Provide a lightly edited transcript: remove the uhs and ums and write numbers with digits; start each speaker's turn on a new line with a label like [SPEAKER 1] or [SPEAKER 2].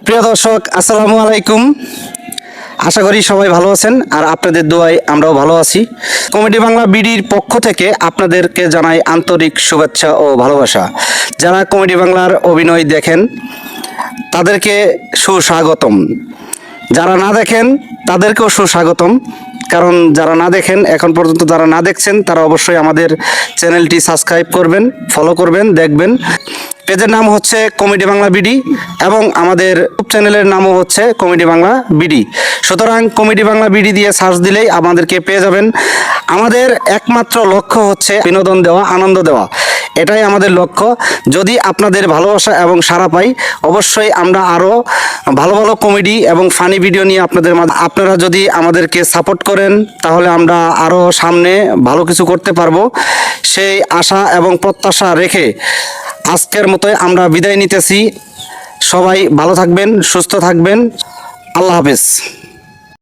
[SPEAKER 1] প্রিয় দর্শক, আসসালামু আলাইকুম। আশা করি সবাই ভালো আছেন আর আপনাদের দোয়ায় আমরাও ভালো আছি। কমেডি বাংলা বিডির পক্ষ থেকে আপনাদেরকে জানাই আন্তরিক শুভেচ্ছা ও ভালোবাসা। যারা কমেডি বাংলার অভিনয় দেখেন তাদেরকে সুস্বাগতম, যারা না দেখেন তাদেরকেও সুস্বাগতম। কারণ যারা না দেখেন, এখন পর্যন্ত যারা না দেখছেন, তারা অবশ্যই আমাদের চ্যানেলটি সাবস্ক্রাইব করবেন, ফলো করবেন, দেখবেন। পেজের নাম হচ্ছে কমেডি বাংলা বিডি এবং আমাদের ইউটিউব চ্যানেলের নামও হচ্ছে কমেডি বাংলা বিডি। সুতরাং কমেডি বাংলা বিডি দিয়ে সার্চ দিলেই আমাদেরকে পেয়ে যাবেন। আমাদের একমাত্র লক্ষ্য হচ্ছে বিনোদন দেওয়া, আনন্দ দেওয়া, এটাই আমাদের লক্ষ্য। যদি আপনাদের ভালোবাসা এবং সাড়া পাই, অবশ্যই আমরা আরও ভালো ভালো কমেডি এবং ফানি ভিডিও নিয়ে আপনাদের মাঝে, আপনারা যদি আমাদেরকে সাপোর্ট করেন তাহলে আমরা আরও সামনে ভালো কিছু করতে পারবো। সেই আশা এবং প্রত্যাশা রেখে আজকের মতোই আমরা বিদায় নিতেছি। সবাই ভালো থাকবেন, সুস্থ থাকবেন। আল্লাহ হাফেজ।